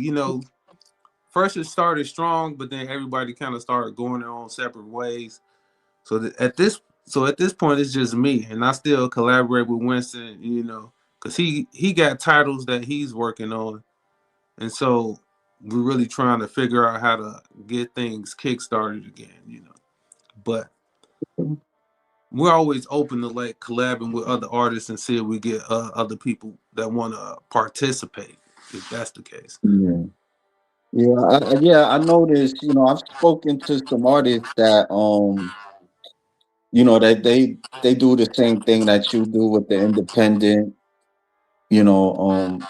Speaker 2: first it started strong, but then everybody kind of started going their own separate ways. So at this point, it's just me, and I still collaborate with Winston, because he got titles that he's working on, and so we're really trying to figure out how to get things kick-started again. But we're always open to like collabing with other artists and see if we get other people that want to participate, if that's the case.
Speaker 1: Yeah. Yeah, I noticed, I've spoken to some artists that that they do the same thing that you do with the independent, you know,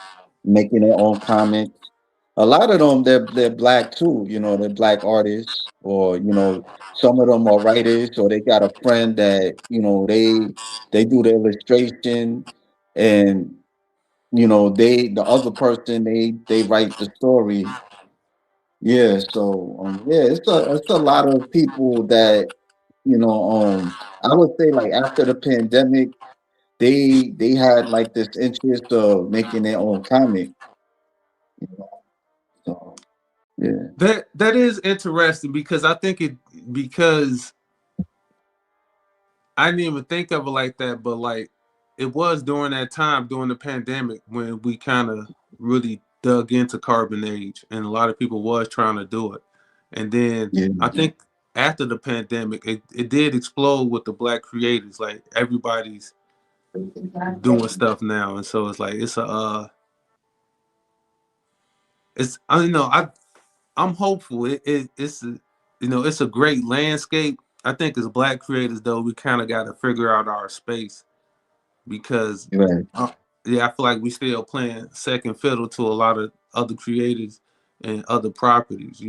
Speaker 1: making their own comics. A lot of them they're black too, they're black artists, or some of them are writers, or they got a friend that, they do the illustration, and the other person, they write the story. Yeah, so yeah, it's a lot of people that, I would say, like, after the pandemic, they had like this interest of making their own comic, you know. So yeah.
Speaker 2: That is interesting because I think because I didn't even think of it like that, but like it was during that time during the pandemic when we kind of really dug into Carbon Age, and a lot of people was trying to do it. And then
Speaker 1: Yeah.
Speaker 2: I think after the pandemic, it did explode with the black creators. Like everybody's doing stuff now, and so it's like it's I don't know I'm hopeful. It's a great landscape. I think as black creators though, we kind of got to figure out our space because
Speaker 1: Right.
Speaker 2: uh, yeah, I feel like we still playing second fiddle to a lot of other creators and other properties.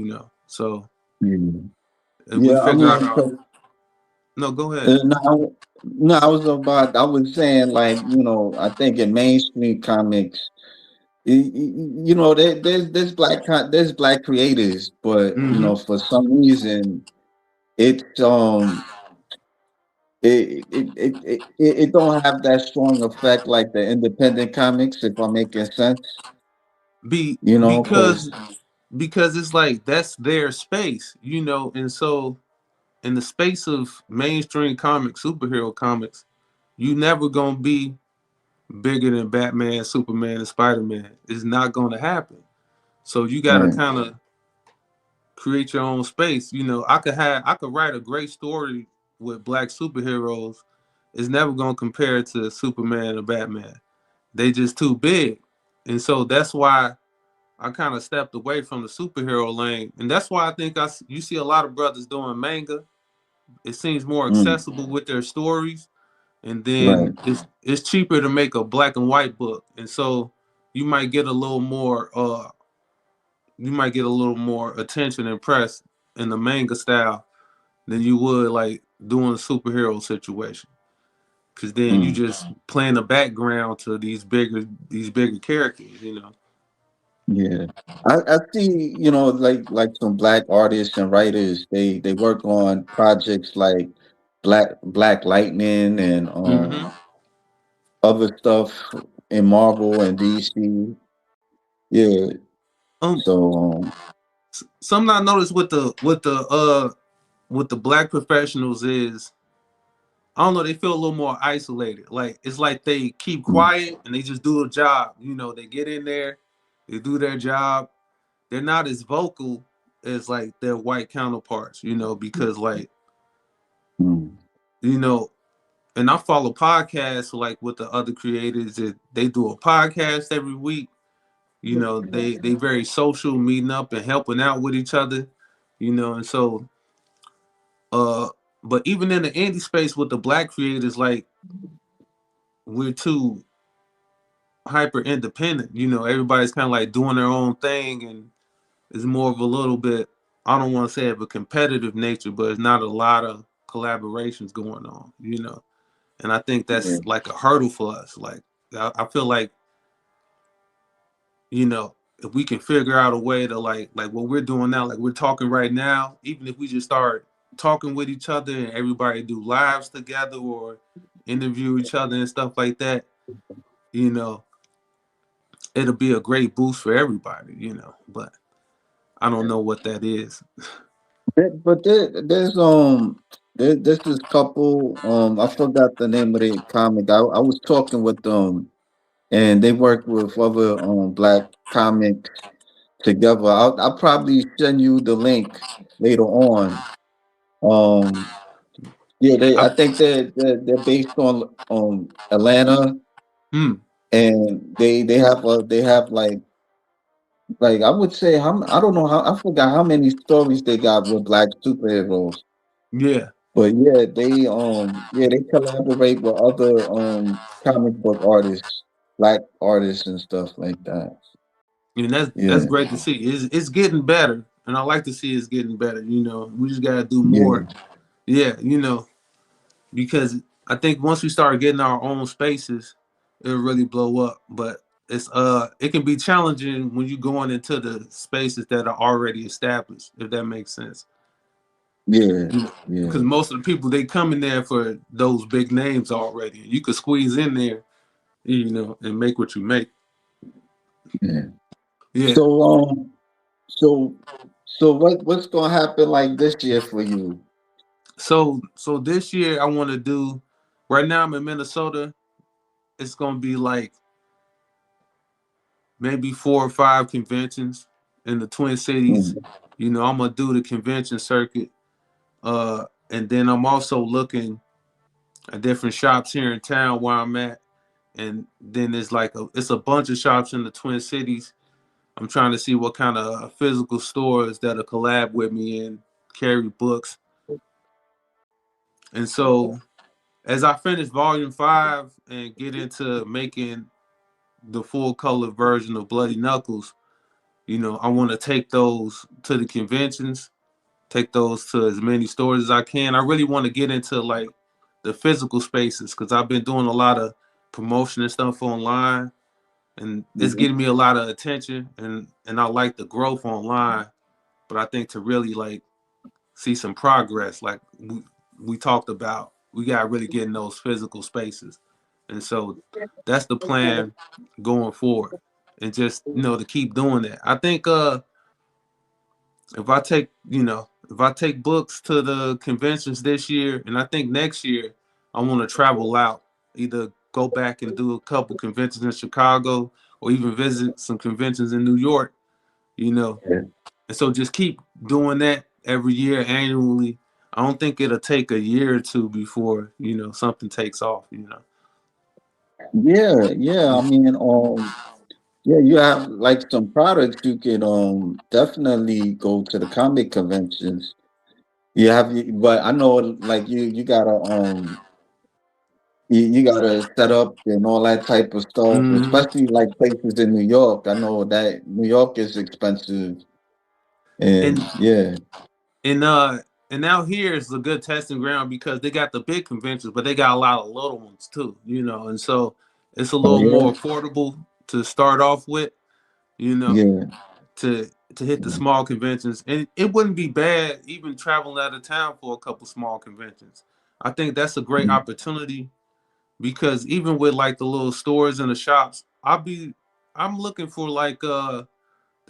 Speaker 2: So
Speaker 1: Yeah.
Speaker 2: if we
Speaker 1: Yeah, I
Speaker 2: figure out
Speaker 1: mean,
Speaker 2: our
Speaker 1: 'cause,
Speaker 2: no, go ahead.
Speaker 1: no, I was saying, like, I think in mainstream comics, there's black creators, but
Speaker 2: Hmm.
Speaker 1: for some reason, it's it don't have that strong effect like the independent comics, if I'm making sense.
Speaker 2: Be
Speaker 1: Because
Speaker 2: because it's like that's their space, and so in the space of mainstream comics, superhero comics, you never gonna be bigger than Batman, Superman, and Spider-Man. It's not gonna happen. So you gotta
Speaker 1: right,
Speaker 2: kind of create your own space. I could write a great story with black superheroes. It's never gonna compare to Superman or Batman. They just too big. And so that's why I kind of stepped away from the superhero lane. And that's why I think you see a lot of brothers doing manga. It seems more
Speaker 1: mm,
Speaker 2: accessible with their stories, and then
Speaker 1: right,
Speaker 2: it's cheaper to make a black and white book, and so you might get a little more attention and press in the manga style than you would like doing a superhero situation, because then you
Speaker 1: mm.
Speaker 2: just playing the background to these bigger characters.
Speaker 1: Yeah. I see, like some black artists and writers, they work on projects like Black Lightning and
Speaker 2: Hmm.
Speaker 1: other stuff in Marvel and DC. Yeah.
Speaker 2: um
Speaker 1: So
Speaker 2: Something I noticed with the black professionals is, I don't know, they feel a little more isolated. Like it's like they keep
Speaker 1: mm,
Speaker 2: quiet and they just do a job. They get in there, they do their job. They're not as vocal as like their white counterparts, because like,
Speaker 1: mm,
Speaker 2: you know, and I follow podcasts like with the other creators that they do a podcast every week. They very social, meeting up and helping out with each other, and so uh but even in the indie space with the black creators, like we're too hyper independent. Everybody's kind of like doing their own thing, and it's more of a little bit, I don't want to say of a competitive nature, but it's not a lot of collaborations going on. And I think
Speaker 1: yeah,
Speaker 2: that's like a hurdle for us. Like I feel like, you know, if we can figure out a way to like what we're doing now, like we're talking right now, even if we just start talking with each other and everybody do lives together or interview each other and stuff like that, you know, it'll be a great boost for everybody, you know. But I don't know what that is.
Speaker 1: But there's this couple, I forgot the name of the comic. I was talking with them, and they work with other black comics together. I'll probably send you the link later on. Um, yeah,
Speaker 2: I,
Speaker 1: I think they're based on Atlanta,
Speaker 2: hmm,
Speaker 1: and they have like I would say how I don't know how I forgot how many stories they got with black superheroes.
Speaker 2: yeah,
Speaker 1: But yeah, they collaborate with other comic book artists, black artists and stuff like that.
Speaker 2: and that's
Speaker 1: Yeah,
Speaker 2: great to see. It's getting better, and I like to see it's getting better. You know, we just gotta do more.
Speaker 1: yeah,
Speaker 2: Yeah, you know, because I think once we start getting our own spaces, it'll really blow up. But it can be challenging when you're going into the spaces that are already established, if that makes sense.
Speaker 1: yeah,
Speaker 2: You know, because
Speaker 1: yeah,
Speaker 2: most of the people they come in there for those big names already. You could squeeze in there, you know, and make what you make.
Speaker 1: yeah.
Speaker 2: Yeah.
Speaker 1: So so what's gonna happen like this year for you?
Speaker 2: So this year I want to do. Right now I'm in Minnesota. It's gonna be like maybe 4 or 5 conventions in the Twin Cities.
Speaker 1: Mm,
Speaker 2: You know, I'm gonna do the convention circuit, and then I'm also looking at different shops here in town where I'm at, and then there's like it's a bunch of shops in the Twin Cities. I'm trying to see what kind of physical stores that'll collab with me and carry books. And so as I finish Volume 5 and get into making the full color version of Bloody Knuckles, you know, I want to take those to the conventions, take those to as many stores as I can. I really want to get into like the physical spaces because I've been doing a lot of promotion and stuff online, and it's
Speaker 1: mhm.
Speaker 2: getting me a lot of attention, and I like the growth online. But I think to really like see some progress, like we talked about, we got to really get in those physical spaces, and so that's the plan going forward, and just you know to keep doing that. I think if I take, you know, if I take books to the conventions this year, and I think next year I want to travel out, either go back and do a couple conventions in Chicago or even visit some conventions in New York, you know.
Speaker 1: Yeah,
Speaker 2: And so just keep doing that every year annually. I don't think it'll take a year or two before, you know, something takes off, you know.
Speaker 1: yeah, yeah. I mean, yeah, you have like some products you can definitely go to the comic conventions. You have, but I know like you gotta you gotta set up and all that type of stuff,
Speaker 2: Mm-hmm.
Speaker 1: especially like places in New York. I know that New York is expensive,
Speaker 2: And
Speaker 1: and yeah,
Speaker 2: And uh and out here is a good testing ground because they got the big conventions, but they got a lot of little ones too, you know. And so it's a
Speaker 1: oh
Speaker 2: little
Speaker 1: yeah,
Speaker 2: more affordable to start off with, you know,
Speaker 1: yeah,
Speaker 2: to hit the small conventions. And it wouldn't be bad even traveling out of town for a couple small conventions. I think that's a great
Speaker 1: mm,
Speaker 2: opportunity because even with like the little stores and the shops, I'm looking for like the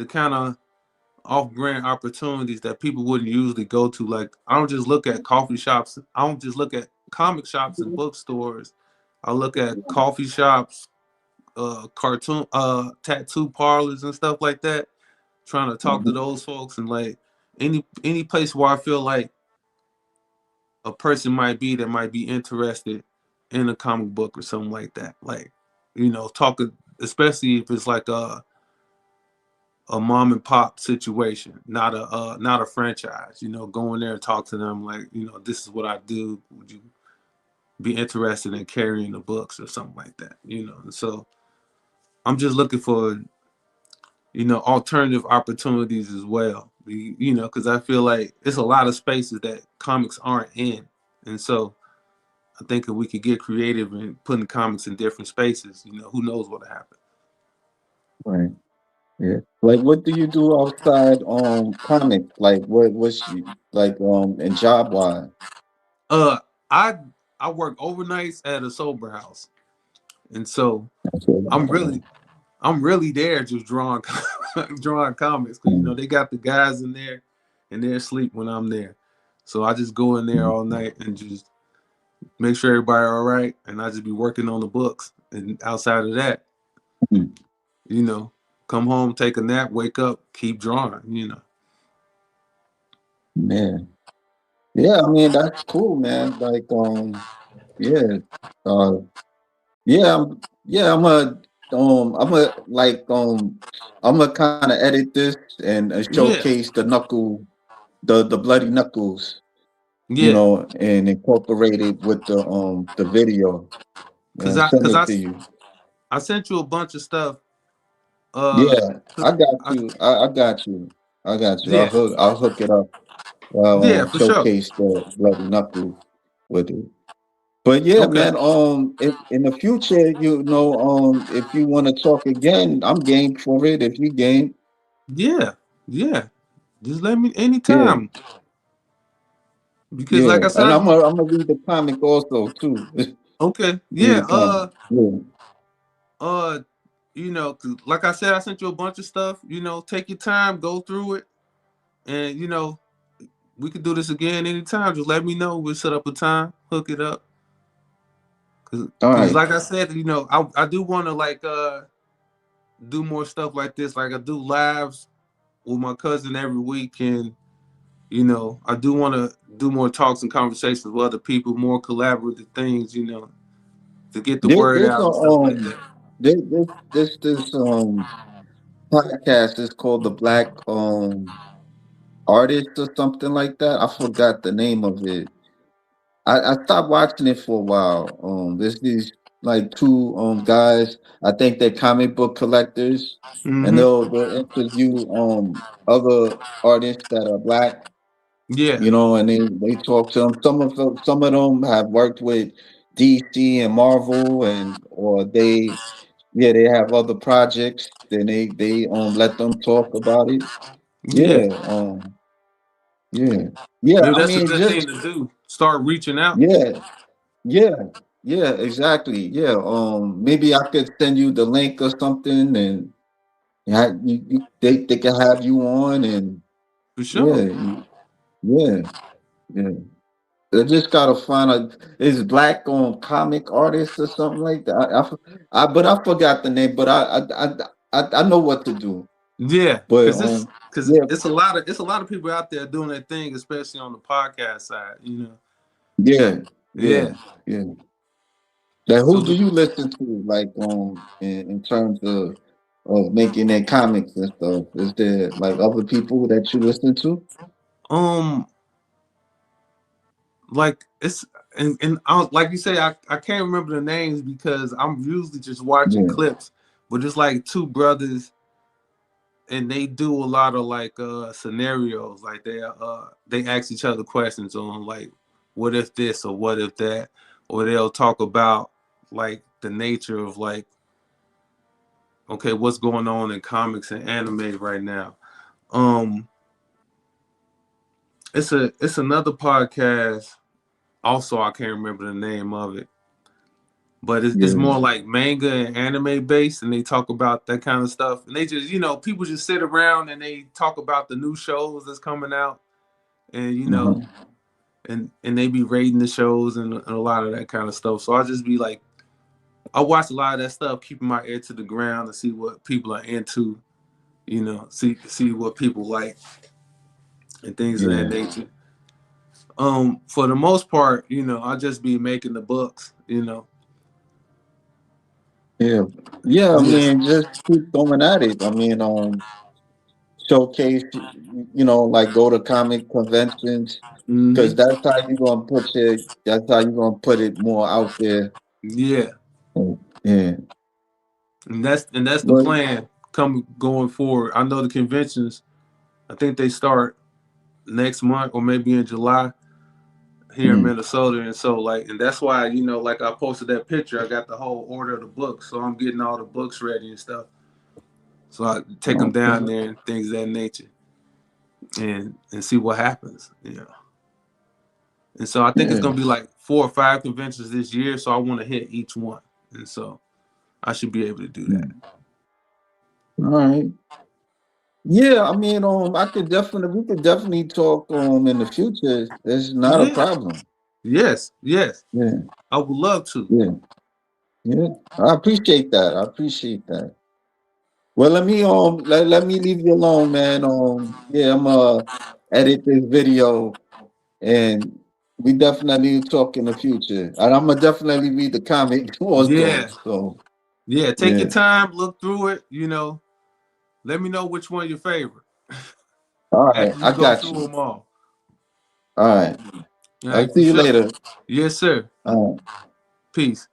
Speaker 2: kind of off-brand opportunities that people wouldn't usually go to. Like I don't just look at coffee shops. I don't just look at comic shops and bookstores. I look at coffee shops, cartoon, tattoo parlors and stuff like that. Trying to talk to
Speaker 1: mhm,
Speaker 2: those folks and like any place where I feel like a person might be that might be interested in a comic book or something like that. Like you know, talking especially if it's like a mom and pop situation, not a franchise. You know, go in there and talk to them like, you know, this is what I do. Would you be interested in carrying the books or something like that? You know, and so I'm just looking for alternative opportunities as well. You know, because I feel like it's a lot of spaces that comics aren't in, and so I think if we could get creative and putting comics in different spaces, you know, who knows what'll happen.
Speaker 1: right. Yeah. Like, what do you do outside comics? Like, what's you like and job wise?
Speaker 2: Uh, I I work overnights at a sober house, and so I'm really I'm really there just drawing drawing comics because they got the guys in there, and they're asleep when I'm there. So I just go in there all night and just make sure everybody all right, and I just be working on the books. And outside of that,
Speaker 1: Mhm.
Speaker 2: you know, come home, take a nap, wake up, keep drawing.
Speaker 1: Man. Yeah, I mean that's cool, man. Like yeah. Uh yeah, I'm a like I'm gonna kind of edit this and
Speaker 2: Yeah,
Speaker 1: showcase the bloody knuckles,
Speaker 2: yeah.
Speaker 1: and incorporate it with the video
Speaker 2: Cause
Speaker 1: and
Speaker 2: I
Speaker 1: send
Speaker 2: cause
Speaker 1: it
Speaker 2: I
Speaker 1: to you.
Speaker 2: I sent you a bunch of stuff. Uh,
Speaker 1: Yeah,
Speaker 2: 'cause
Speaker 1: I got
Speaker 2: I,
Speaker 1: you. I got you. I got you.
Speaker 2: yeah,
Speaker 1: I'll hook it up.
Speaker 2: yeah, for sure.
Speaker 1: Showcase the bloody knuckles with it. But yeah,
Speaker 2: Okay.
Speaker 1: man. In the future, if you want to talk again, I'm game for it. If you game,
Speaker 2: Yeah, yeah. Just let me
Speaker 1: yeah,
Speaker 2: anytime. Because
Speaker 1: yeah.
Speaker 2: like I said,
Speaker 1: And I'm gonna read the comic also too.
Speaker 2: okay,
Speaker 1: Read
Speaker 2: yeah.
Speaker 1: the comic. Yeah.
Speaker 2: Uh, 'cause like I said, I sent you a bunch of stuff. Take your time, go through it, and we could do this again anytime. Just let me know. We'll set up a time, hook it up.
Speaker 1: All
Speaker 2: Cause
Speaker 1: right.
Speaker 2: like I said, I do want to like do more stuff like this. Like I do lives with my cousin every week, and I do want to do more talks and conversations with other people, more collaborative things, to get the word
Speaker 1: There's a
Speaker 2: out and stuff like that.
Speaker 1: this podcast is called the Black Artist or something like that. I forgot the name of it. I stopped watching it for a while. There's these like two guys. I think they're comic book collectors, and
Speaker 2: Hmm.
Speaker 1: they'll interview other artists that are black,
Speaker 2: Yeah,
Speaker 1: and they talk to them. Some of them have worked with DC and Marvel, and or they have other projects. Then they let them talk about it.
Speaker 2: yeah.
Speaker 1: Yeah, yeah, yeah.
Speaker 2: Maybe
Speaker 1: I
Speaker 2: that's a
Speaker 1: mean,
Speaker 2: good thing
Speaker 1: just
Speaker 2: to do. Start reaching out.
Speaker 1: yeah. Yeah, yeah, exactly. Yeah, maybe I could send you the link or something, and they can have you on, and
Speaker 2: For
Speaker 1: yeah,
Speaker 2: sure.
Speaker 1: yeah, yeah. I just gotta find a is black on comic artist or something like that. But I forgot the name, but I know what to do.
Speaker 2: Yeah,
Speaker 1: But
Speaker 2: because
Speaker 1: yeah,
Speaker 2: it's a lot of people out there doing their thing, especially on the podcast side.
Speaker 1: yeah, yeah,
Speaker 2: Yeah.
Speaker 1: yeah. Now,
Speaker 2: So
Speaker 1: who do you listen to, like, in terms of making their comics and stuff? Is there like other people that you listen to?
Speaker 2: um like it's and like you say, I can't remember the names because I'm usually just watching
Speaker 1: Yeah,
Speaker 2: clips, but it's like two brothers and they do a lot of like scenarios. Like they ask each other questions on like what if this or what if that, or they'll talk about like the nature of like, okay, what's going on in comics and anime right now. Um it's another podcast also, I can't remember the name of it, but it's
Speaker 1: yeah,
Speaker 2: more like manga and anime based, and they talk about that kind of stuff, and they just people just sit around and they talk about the new shows that's coming out, and
Speaker 1: uh-huh,
Speaker 2: and they be rating the shows and a lot of that kind of stuff. So I just be like, I watch a lot of that stuff, keeping my ear to the ground to see what people are into, see what people like and things of that
Speaker 1: yeah,
Speaker 2: nature. For the most part, I just be making the books.
Speaker 1: yeah, yeah. I
Speaker 2: Yes.
Speaker 1: mean, just keep going at it. I mean, showcase, like go to comic conventions because
Speaker 2: Hmm.
Speaker 1: that's how you gonna put it more out there.
Speaker 2: Yeah.
Speaker 1: Yeah,
Speaker 2: And that's the
Speaker 1: but
Speaker 2: plan come going forward. I know the conventions, I think they start next month or maybe in July here in
Speaker 1: mm,
Speaker 2: Minnesota. And so like, and that's why, like I posted that picture, I got the whole order of the books. So I'm getting all the books ready and stuff. So I take them down
Speaker 1: Okay.
Speaker 2: there and things of that nature, and see what happens. And so I think it's
Speaker 1: Yeah.
Speaker 2: gonna be like 4 or 5 conventions this year. So I want to hit each one, and so I should be able to do that.
Speaker 1: Mm. All right. Yeah, I mean, I could definitely we could definitely talk in the future. It's not a
Speaker 2: Yeah.
Speaker 1: problem.
Speaker 2: Yes. Yes.
Speaker 1: Yeah,
Speaker 2: I would love to.
Speaker 1: yeah, yeah. I appreciate that. I appreciate that. Well, let me leave you alone, man. Yeah, I'm edit this video and we definitely talk in the future. And I'm gonna definitely read the comic also.
Speaker 2: Yeah.
Speaker 1: So
Speaker 2: Yeah. Take your
Speaker 1: yeah.
Speaker 2: time. Look through it. Let me know which one your favorite
Speaker 1: All right,
Speaker 2: after we
Speaker 1: I
Speaker 2: go
Speaker 1: got
Speaker 2: through
Speaker 1: you.
Speaker 2: them all.
Speaker 1: All right.
Speaker 2: All
Speaker 1: I'll
Speaker 2: right. For
Speaker 1: see you
Speaker 2: sure.
Speaker 1: later.
Speaker 2: Yes, sir.
Speaker 1: All right.
Speaker 2: Peace.